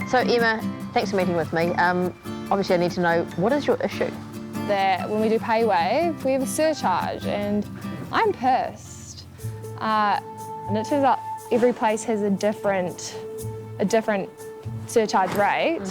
So Emma, thanks for meeting with me. Obviously I need to know, what is your issue? That when we do Paywave, we have a surcharge, and I'm pissed. And it turns out every place has a different surcharge rate.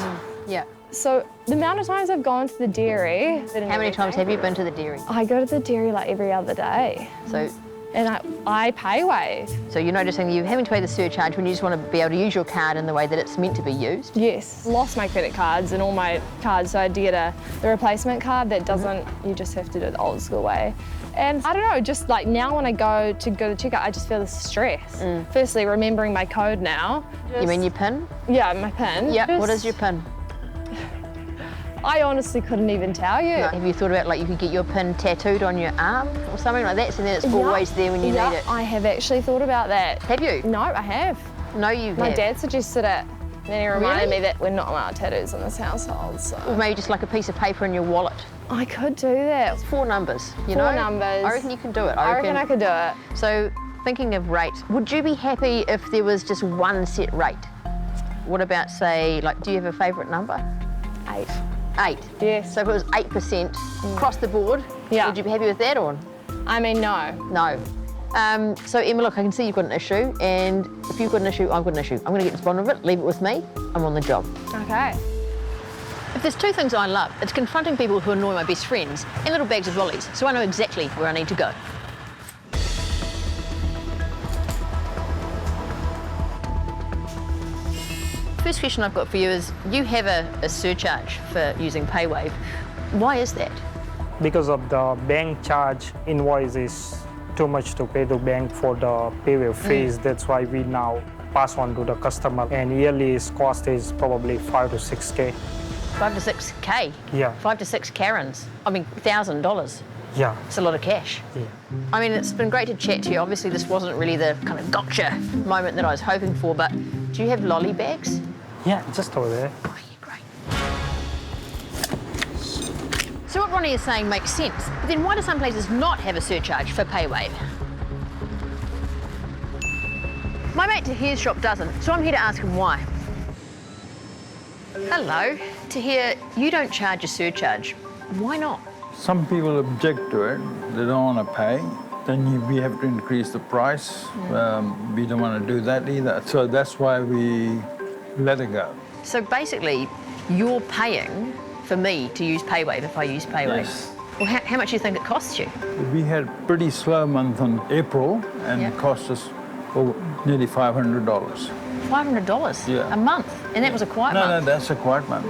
Yeah. So the amount of times I've gone to the dairy... How many times have you been to the dairy? I go to the dairy like every other day. So, and I Paywave. So you're noticing you're having to pay the surcharge when you just want to be able to use your card in the way that it's meant to be used? Yes. Lost my credit cards and all my cards, so I had to get the replacement card that doesn't, you just have to do it the old school way. And I don't know, just like now when I go to the checkout, I just feel the stress. Firstly, remembering my code now. You mean your PIN? Yeah, my PIN. Yeah, what is your PIN? I honestly couldn't even tell you. No. Have you thought about like you could get your PIN tattooed on your arm or something like that, so then it's always there when you need it? I have actually thought about that. Have you? No, I have. No, you have. My dad suggested it. Then he reminded me that we're not allowed tattoos in this household. So. Or maybe just like a piece of paper in your wallet. I could do that. It's 4 numbers, you know? 4 numbers. I reckon you can do it. I reckon I could do it. So, thinking of rates, would you be happy if there was just one set rate? What about, say, like, do you have a favourite number? 8. 8? Yes. So if it was 8% across the board, would you be happy with that or? I mean, no. No. So Emma, look, I can see you've got an issue, and if you've got an issue, I've got an issue. I'm going to get to the bottom of it, leave it with me, I'm on the job. Okay. If there's 2 things I love, it's confronting people who annoy my best friends and little bags of lollies, so I know exactly where I need to go. First question I've got for you is, you have a surcharge for using Paywave. Why is that? Because of the bank charge invoice is too much to pay the bank for the Paywave fees. That's why we now pass on to the customer, and yearly cost is probably 5 to 6K. 5 to 6K? Yeah. 5 to 6 Karens. I mean, $1,000. Yeah. It's a lot of cash. Yeah. I mean, it's been great to chat to you. Obviously, this wasn't really the kind of gotcha moment that I was hoping for, but do you have lolly bags? Yeah, just over there. Oh, yeah, great. So what Ronnie is saying makes sense, but then why do some places not have a surcharge for Paywave? My mate Tahir's shop doesn't, so I'm here to ask him why. Hello. Tahir, you don't charge a surcharge. Why not? Some people object to it. They don't want to pay. Then we have to increase the price. We don't want to do that either. So that's why we let it go. So basically, you're paying for me to use Paywave if I use Paywave. Yes. Well, how much do you think it costs you? We had a pretty slow month in April, and it cost us nearly $500. $500 Yeah. a month? And that was a quiet month? No, that's a quiet month.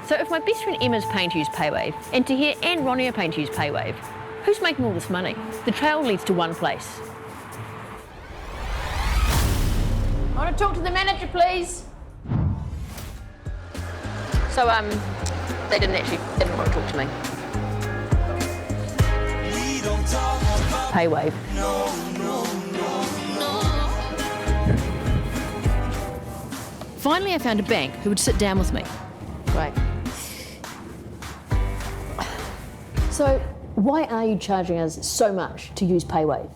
So if my best friend Emma's paying to use Paywave, and Tahir and Ronnie are paying to use Paywave, who's making all this money? The trail leads to one place. I want to talk to the manager, please. So, they didn't want to talk to me. Paywave. Finally, I found a bank who would sit down with me. Great. So, why are you charging us so much to use Paywave?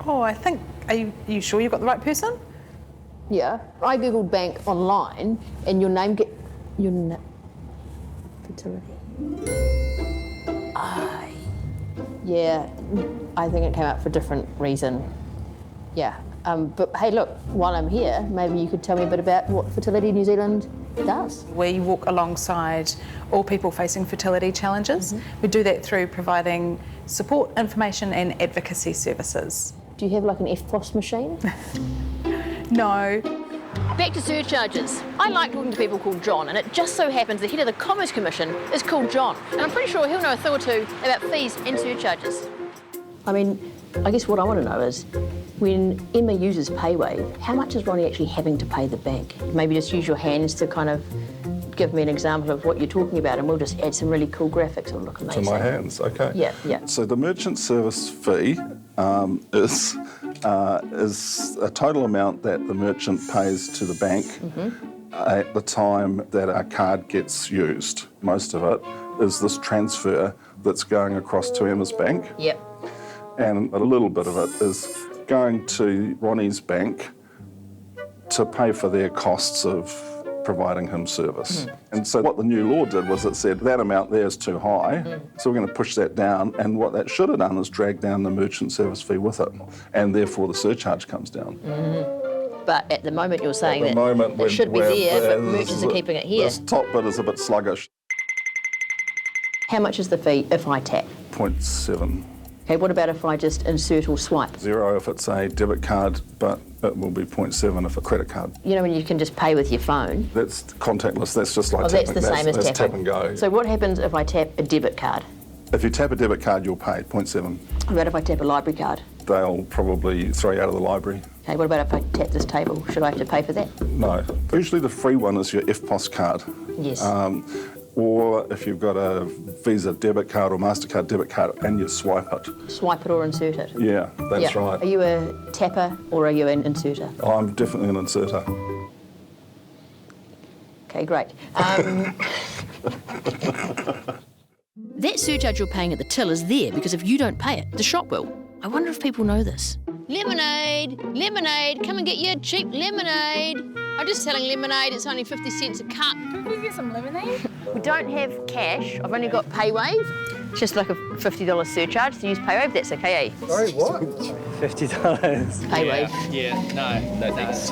Oh, I think, are you sure you've got the right person? Yeah. I googled bank online, and your name fertility. Yeah, I think it came up for a different reason. Yeah. But hey, look, while I'm here, maybe you could tell me a bit about what Fertility New Zealand does. We walk alongside all people facing fertility challenges. We do that through providing support, information and advocacy services. Do you have like an FPOS machine? No. Back to surcharges. I like talking to people called John, and it just so happens the head of the Commerce Commission is called John, and I'm pretty sure he'll know a thing or two about fees and surcharges. I mean, I guess what I want to know is, when Emma uses Paywave, how much is Ronnie actually having to pay the bank? Maybe just use your hands to kind of give me an example of what you're talking about, and we'll just add some really cool graphics. It'll look amazing. To my hands, okay. Yeah. So the merchant service fee is a total amount that the merchant pays to the bank at the time that our card gets used. Most of it is this transfer that's going across to Emma's bank. Yep. And a little bit of it is going to Ronnie's bank to pay for their costs of providing him service. And so what the new law did was it said that amount there is too high, so we're going to push that down, and what that should have done is drag down the merchant service fee with it, and therefore the surcharge comes down. But at the moment you're saying At the moment, it should be there, but this- merchants are keeping it here. This top bit is a bit sluggish. How much is the fee if I tap? 0.7. Okay, what about if I just insert or swipe? 0 if it's a debit card, but it will be 0.7 if a credit card. You know when you can just pay with your phone? That's contactless, that's just like Oh, that's tapping. the same as that's tapping. tap and go. So what happens if I tap a debit card? If you tap a debit card, you'll pay 0.7. What about if I tap a library card? They'll probably throw you out of the library. Okay, what about if I tap this table? Should I have to pay for that? No. Usually the free one is your FPOS card. Yes. Or if you've got a Visa debit card or MasterCard debit card and you swipe it. Swipe it or insert it? Yeah, that's Yeah. right. Are you a tapper or are you an inserter? I'm definitely an inserter. Okay, great. That surcharge you're paying at the till is there because if you don't pay it, the shop will. I wonder if people know this. Lemonade! Lemonade! Come and get your cheap lemonade! I'm just selling lemonade, it's only 50 cents a cup. Can we get some lemonade? We don't have cash, I've only got Paywave. It's just like a $50 surcharge to use Paywave, that's okay, eh? Sorry, what? $50. Paywave. No thanks.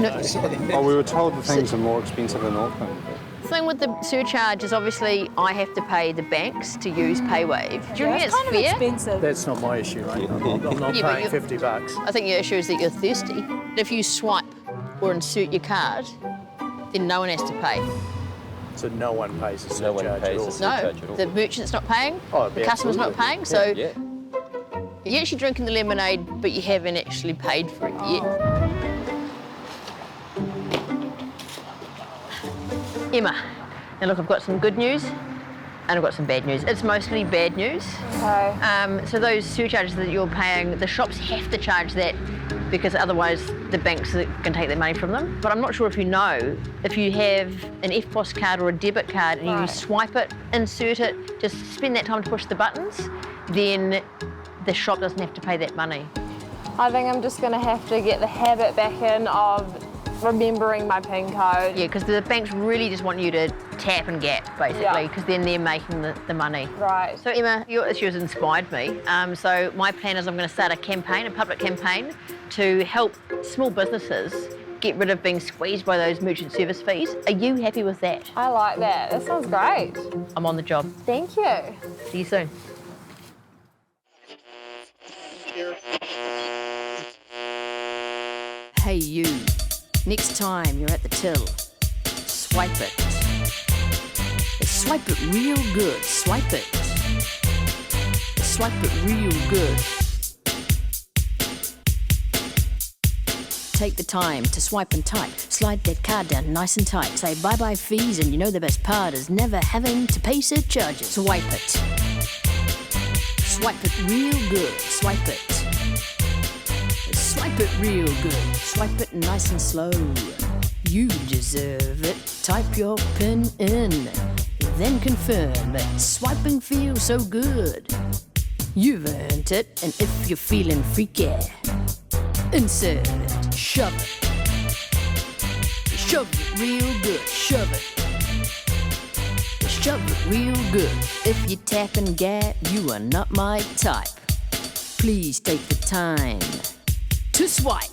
Oh, we were told the things are more expensive in Auckland. The thing with the surcharge is obviously I have to pay the banks to use Paywave. Do you think it's It's kind of fair? expensive. That's not my issue, right? I'm not Yeah, but paying you- $50. I think your issue is that you're thirsty. If you swipe or insert your card, then no one has to pay. So no one pays the No one surcharge pays at all. the No, surcharge at all. the merchant's not paying, Oh, the yeah, customer's not absolutely. paying, so Yeah. you're actually drinking the lemonade, but you haven't actually paid for it yet. Emma, now look, I've got some good news and I've got some bad news. It's mostly bad news. Okay. So those surcharges that you're paying, the shops have to charge that because otherwise the banks are going to take their money from them. But I'm not sure if you know, if you have an FPOS card or a debit card and you Right. swipe it, insert it, just spend that time to push the buttons, then the shop doesn't have to pay that money. I think I'm just going to have to get the habit back in of remembering my PIN code. Yeah, because the banks really just want you to tap and gap, basically, Yeah. because then they're making the money. Right. So Emma, your issue has inspired me. So my plan is I'm going to start a campaign, a public campaign, to help small businesses get rid of being squeezed by those merchant service fees. Are you happy with that? I like that. That sounds great. I'm on the job. Thank you. See you soon. Hey you, next time you're at the till, swipe it. Swipe it real good, swipe it. Swipe it real good. Take the time to swipe and type. Slide that card down nice and tight. Say bye-bye fees, and you know the best part is never having to pay surcharges. Swipe it. Swipe it real good. Swipe it. Swipe it real good. Swipe it nice and slow. You deserve it. Type your PIN in. Then confirm it. Swiping feels so good. You've earned it, and if you're feeling freaky, insert it. Shove it. Shove it real good. Shove it. Shove it real good. If you tap and gap, you are not my type. Please take the time to swipe.